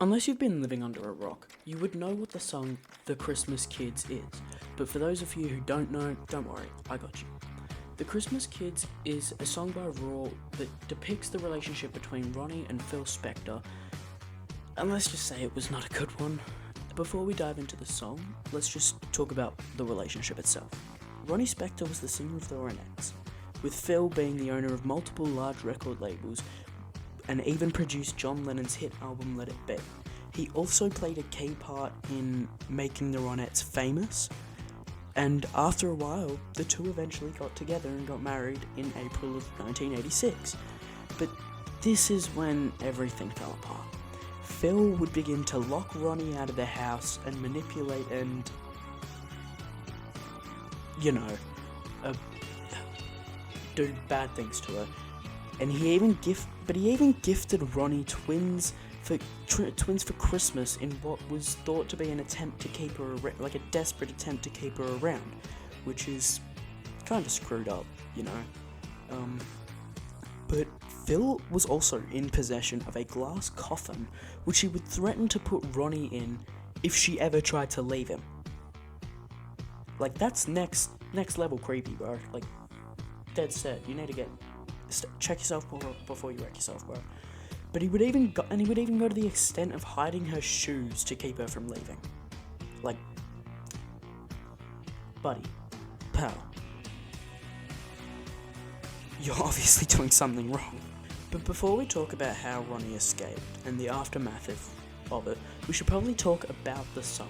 Unless you've been living under a rock, you would know what the song The Christmas Kids is. But for those of you who don't know, don't worry, I got you. The Christmas Kids is a song by Raw that depicts the relationship between Ronnie and Phil Spector, and let's just say it was not a good one. Before we dive into the song, let's just talk about the relationship itself. Ronnie Spector was the singer of the Ronettes, with Phil being the owner of multiple large record labels and even produced John Lennon's hit album Let It Be. He also played a key part in making the Ronettes famous, and after a while, the two eventually got together and got married in April of 1986. But this is when everything fell apart. Phil would begin to lock Ronnie out of the house and manipulate and, do bad things to her. And he even gifted Ronnie twins for Christmas in what was thought to be an attempt to keep her like a desperate attempt to keep her around, which is kind of screwed up, But Phil was also in possession of a glass coffin, which he would threaten to put Ronnie in if she ever tried to leave him. Like, that's next level creepy, bro. Like, dead set. You need to check yourself before you wreck yourself, bro. But he would even go to the extent of hiding her shoes to keep her from leaving. Like, buddy, pal, you're obviously doing something wrong. But before we talk about how Ronnie escaped and the aftermath of it, we should probably talk about the song.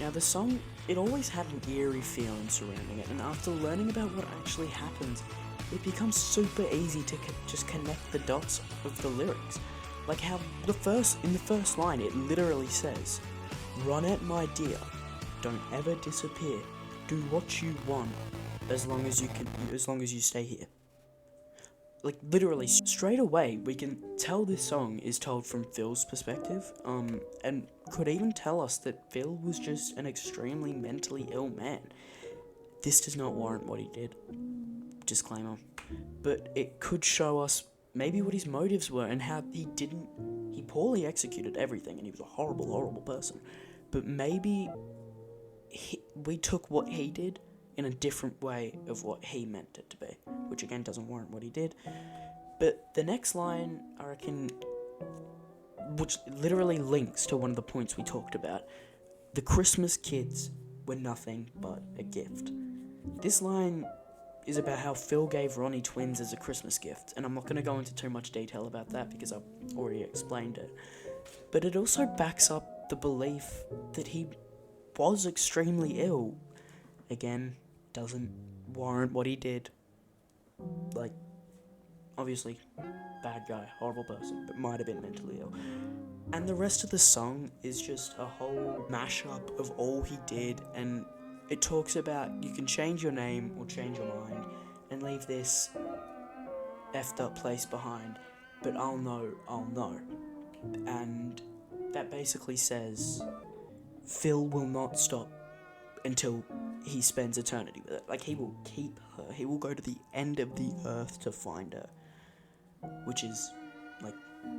Now, the song, it always had an eerie feeling surrounding it, and after learning about what actually happens, it becomes super easy to just connect the dots of the lyrics. Like how in the first line, it literally says, "Ronette, my dear, don't ever disappear. Do what you want, as long as you stay here." Like, literally, straight away, we can tell this song is told from Phil's perspective, and could even tell us that Phil was just an extremely mentally ill man. This does not warrant what he did. Disclaimer. But it could show us maybe what his motives were and how he poorly executed everything, and he was a horrible, horrible person. But maybe we took what he did in a different way of what he meant it to be, which again doesn't warrant what he did. But the next line, I reckon, which literally links to one of the points we talked about, the Christmas kids were nothing but a gift. This line is about how Phil gave Ronnie twins as a Christmas gift, and I'm not going to go into too much detail about that because I've already explained it. But it also backs up the belief that he was extremely ill. Again, doesn't warrant what he did. Like, obviously, bad guy, horrible person, but might have been mentally ill. And the rest of the song is just a whole mashup of all he did, and it talks about you can change your name or change your mind and leave this effed up place behind, but I'll know. And that basically says Phil will not stop until he spends eternity with it. Like, he will keep her. He will go to the end of the earth to find her. Which is, like,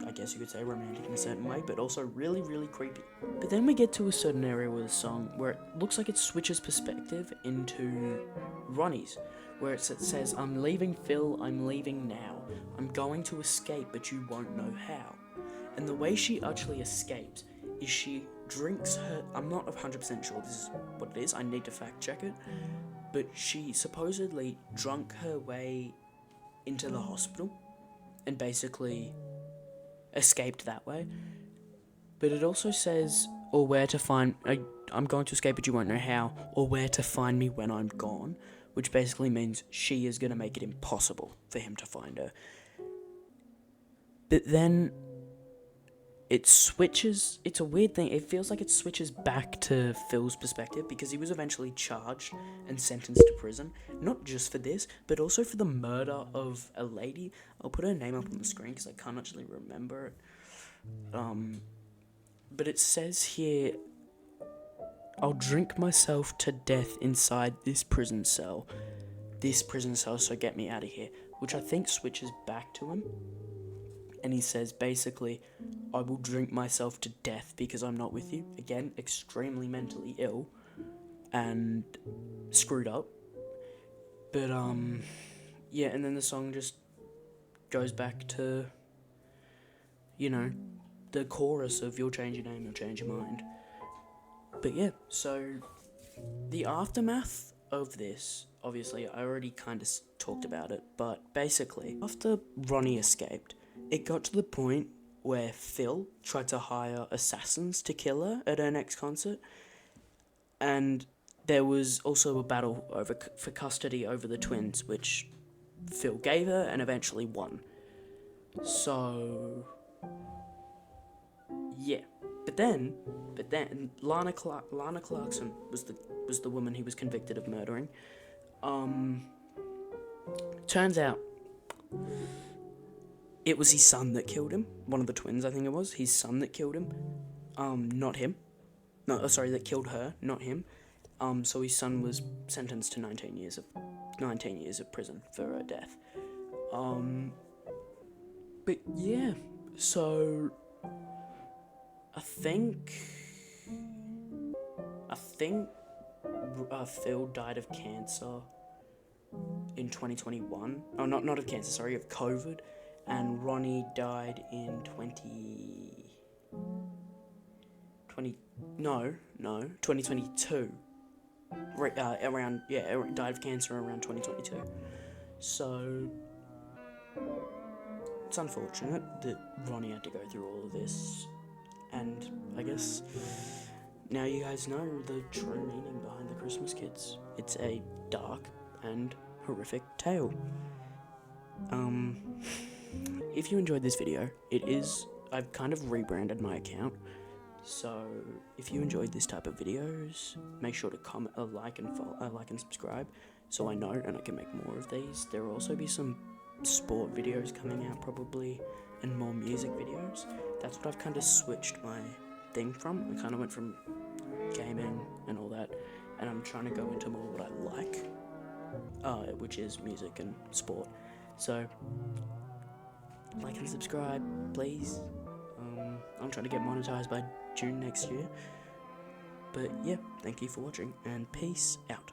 I guess you could say romantic in a certain way, but also really, really creepy. But then we get to a certain area with the song where it looks like it switches perspective into Ronnie's, where it says, "I'm leaving Phil, I'm leaving now. I'm going to escape, but you won't know how." And the way she actually escapes is she drinks her... I'm not 100% sure this is what it is, I need to fact check it, but she supposedly drunk her way into the hospital and basically escaped that way. But it also says, or where to find... I'm going to escape, but you won't know how, or where to find me when I'm gone, which basically means she is going to make it impossible for him to find her. But then it switches... It's a weird thing. It feels like it switches back to Phil's perspective, because he was eventually charged and sentenced to prison, not just for this, but also for the murder of a lady. I'll put her name up on the screen because I can't actually remember it. But it says here, "I'll drink myself to death inside this prison cell. This prison cell, so get me out of here." Which I think switches back to him. And he says, basically, I will drink myself to death because I'm not with you. Again, extremely mentally ill and screwed up. But, yeah, and then the song just goes back to, you know, the chorus of you'll change your name, you'll change your mind. But yeah, so the aftermath of this, obviously, I already kind of talked about it, but basically, after Ronnie escaped, it got to the point where Phil tried to hire assassins to kill her at her next concert, and there was also a battle for custody over the twins, which Phil gave her and eventually won. So, yeah. But then, Lana Clarkson was the woman he was convicted of murdering. Turns out it was his son that killed him. One of the twins, I think it was. His son that killed him. Not him. No, sorry, that killed her, not him. So his son was sentenced to 19 years of prison for her death. But yeah, so I think Phil died of cancer in 2021. Oh, not of cancer, sorry, of COVID. And Ronnie died in 2022. Died of cancer around 2022. So it's unfortunate that Ronnie had to go through all of this, and I guess now you guys know the true meaning behind the Christmas Kids. It's a dark and horrific tale. If you enjoyed this video, I've kind of rebranded my account, so if you enjoyed this type of videos, make sure to comment, like and subscribe, so I know and I can make more of these. There will also be some sport videos coming out probably, and more music videos. That's what I've kind of switched my thing from. I kind of went from gaming and all that, and I'm trying to go into more what I like, which is music and sport. So like and subscribe, please. I'm trying to get monetized by June next year. But yeah, thank you for watching, and peace out.